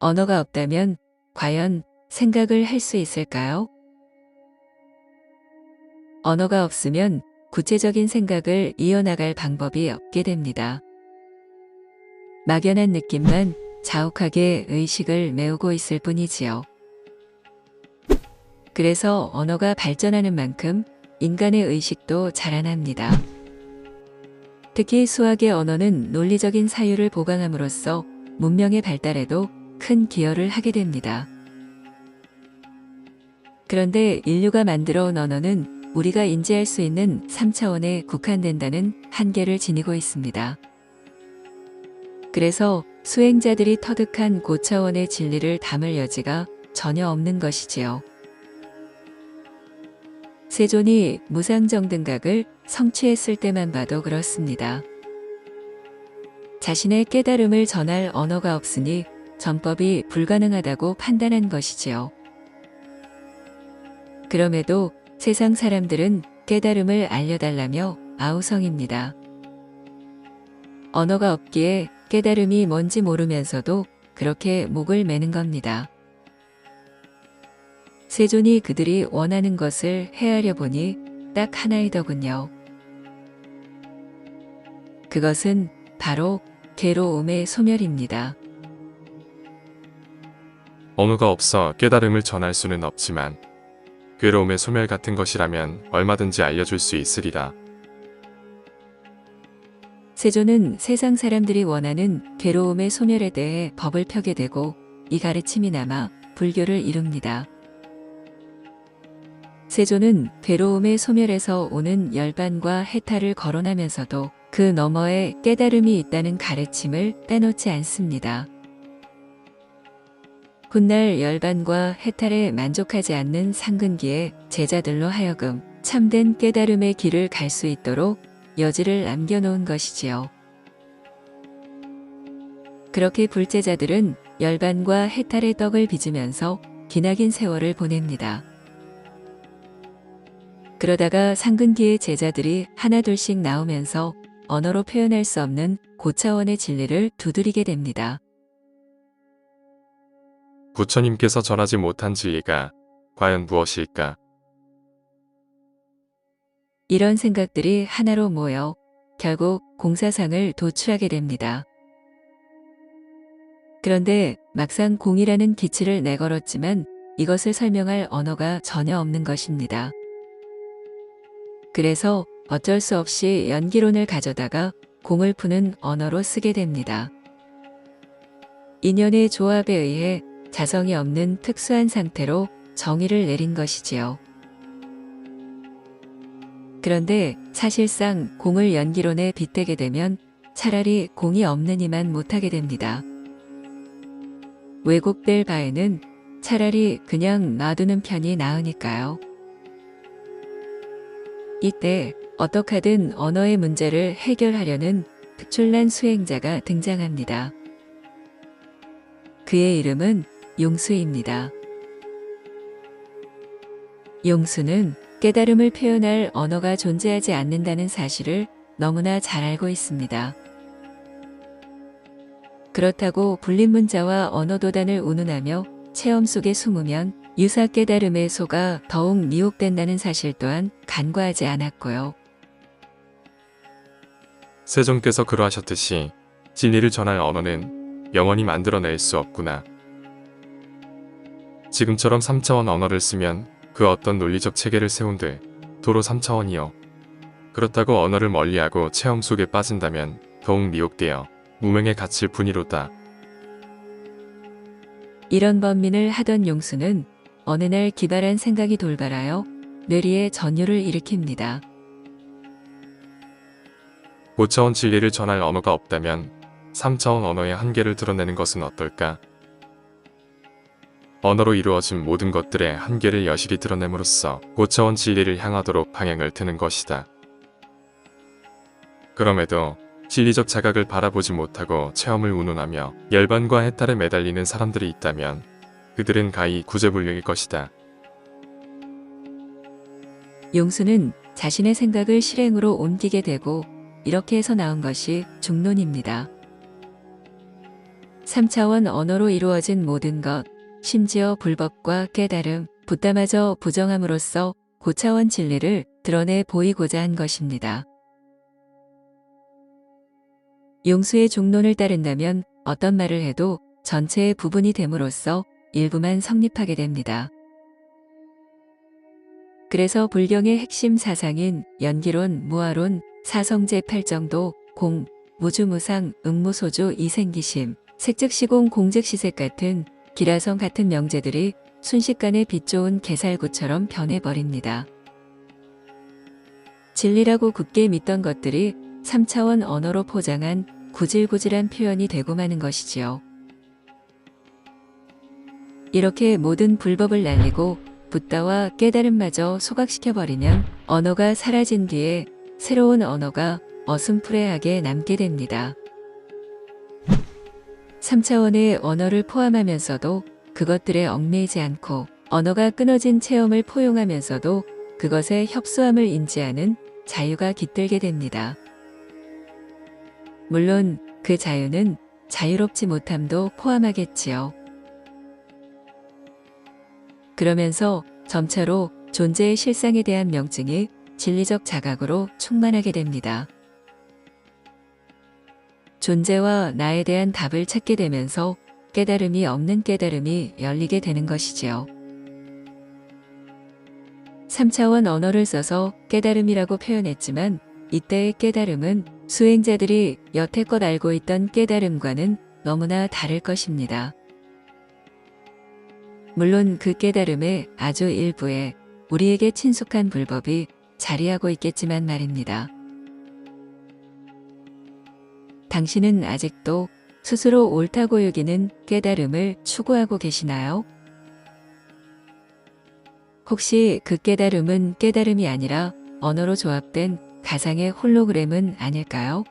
언어가 없다면 과연 생각을 할 수 있을까요? 언어가 없으면 구체적인 생각을 이어나갈 방법이 없게 됩니다. 막연한 느낌만 자욱하게 의식을 메우고 있을 뿐이지요. 그래서 언어가 발전하는 만큼 인간의 의식도 자라납니다. 특히 수학의 언어는 논리적인 사유를 보강함으로써 문명의 발달에도 큰 기여를 하게 됩니다. 그런데 인류가 만들어 온 언어는 우리가 인지할 수 있는 3차원에 국한된다는 한계를 지니고 있습니다. 그래서 수행자들이 터득한 고차원의 진리를 담을 여지가 전혀 없는 것이지요. 세존이 무상정등각을 성취했을 때만 봐도 그렇습니다. 자신의 깨달음을 전할 언어가 없으니 전법이 불가능하다고 판단한 것이지요. 그럼에도 세상 사람들은 깨달음을 알려달라며 아우성입니다. 언어가 없기에 깨달음이 뭔지 모르면서도 그렇게 목을 매는 겁니다. 세존이 그들이 원하는 것을 헤아려 보니 딱 하나이더군요. 그것은 바로 괴로움의 소멸입니다. 언어가 없어 깨달음을 전할 수는 없지만 괴로움의 소멸 같은 것이라면 얼마든지 알려줄 수 있으리라. 세존은 세상 사람들이 원하는 괴로움의 소멸에 대해 법을 펴게 되고 이 가르침이 남아 불교를 이룹니다. 세존은 괴로움의 소멸에서 오는 열반과 해탈을 거론하면서도 그 너머에 깨달음이 있다는 가르침을 빼놓지 않습니다. 훗날 열반과 해탈에 만족하지 않는 상근기의 제자들로 하여금 참된 깨달음의 길을 갈 수 있도록 여지를 남겨놓은 것이지요. 그렇게 불제자들은 열반과 해탈의 떡을 빚으면서 기나긴 세월을 보냅니다. 그러다가 상근기의 제자들이 하나둘씩 나오면서 언어로 표현할 수 없는 고차원의 진리를 두드리게 됩니다. 부처님께서 전하지 못한 진리가 과연 무엇일까? 이런 생각들이 하나로 모여 결국 공사상을 도출하게 됩니다. 그런데 막상 공이라는 기치를 내걸었지만 이것을 설명할 언어가 전혀 없는 것입니다. 그래서 어쩔 수 없이 연기론을 가져다가 공을 푸는 언어로 쓰게 됩니다. 인연의 조합에 의해 자성이 없는 특수한 상태로 정의를 내린 것이지요. 그런데 사실상 공을 연기론에 빗대게 되면 차라리 공이 없는 이만 못하게 됩니다. 왜곡될 바에는 차라리 그냥 놔두는 편이 나으니까요. 이때 어떻게든 언어의 문제를 해결하려는 특출난 수행자가 등장합니다. 그의 이름은 용수입니다. 용수는 깨달음을 표현할 언어가 존재하지 않는다는 사실을 너무나 잘 알고 있습니다. 그렇다고 불린문자와 언어도단을 운운하며 체험 속에 숨으면 유사 깨달음의 소가 더욱 미혹된다는 사실 또한 간과하지 않았고요. 세존께서 그러하셨듯이 진리를 전할 언어는 영원히 만들어낼 수 없구나. 지금처럼 3차원 언어를 쓰면 그 어떤 논리적 체계를 세운들 도로 3차원이요. 그렇다고 언어를 멀리하고 체험 속에 빠진다면 더욱 미혹되어 무명에 갇힐 뿐이로다. 이런 번민을 하던 용수는 어느 날 기발한 생각이 돌발하여 뇌리에 전율을 일으킵니다. 고차원 진리를 전할 언어가 없다면 3차원 언어의 한계를 드러내는 것은 어떨까? 언어로 이루어진 모든 것들의 한계를 여실히 드러냄으로써 고차원 진리를 향하도록 방향을 트는 것이다. 그럼에도 진리적 자각을 바라보지 못하고 체험을 운운하며 열반과 해탈에 매달리는 사람들이 있다면 그들은 가히 구제불능일 것이다. 용수는 자신의 생각을 실행으로 옮기게 되고 이렇게 해서 나온 것이 중론입니다. 3차원 언어로 이루어진 모든 것, 심지어 불법과 깨달음, 붓다마저 부정함으로써 고차원 진리를 드러내 보이고자 한 것입니다. 용수의 종론을 따른다면 어떤 말을 해도 전체의 부분이 됨으로써 일부만 성립하게 됩니다. 그래서 불경의 핵심 사상인 연기론, 무아론, 사성제 8정도, 공, 무주무상, 음무소주, 이생기심, 색즉시공, 공즉시색 같은 기라성 같은 명제들이 순식간에 빛 좋은 게살구처럼 변해버립니다. 진리라고 굳게 믿던 것들이 3차원 언어로 포장한 구질구질한 표현이 되고 마는 것이지요. 이렇게 모든 불법을 날리고 붓다와 깨달음마저 소각시켜버리면 언어가 사라진 뒤에 새로운 언어가 어슴푸레하게 남게 됩니다. 3차원의 언어를 포함하면서도 그것들에 얽매이지 않고 언어가 끊어진 체험을 포용하면서도 그것의 협소함을 인지하는 자유가 깃들게 됩니다. 물론 그 자유는 자유롭지 못함도 포함하겠지요. 그러면서 점차로 존재의 실상에 대한 명증이 진리적 자각으로 충만하게 됩니다. 존재와 나에 대한 답을 찾게 되면서 깨달음이 없는 깨달음이 열리게 되는 것이지요. 3차원 언어를 써서 깨달음이라고 표현했지만 이때의 깨달음은 수행자들이 여태껏 알고 있던 깨달음과는 너무나 다를 것입니다. 물론 그 깨달음의 아주 일부에 우리에게 친숙한 불법이 자리하고 있겠지만 말입니다. 당신은 아직도 스스로 옳다고 여기는 깨달음을 추구하고 계시나요? 혹시 그 깨달음은 깨달음이 아니라 언어로 조합된 가상의 홀로그램은 아닐까요?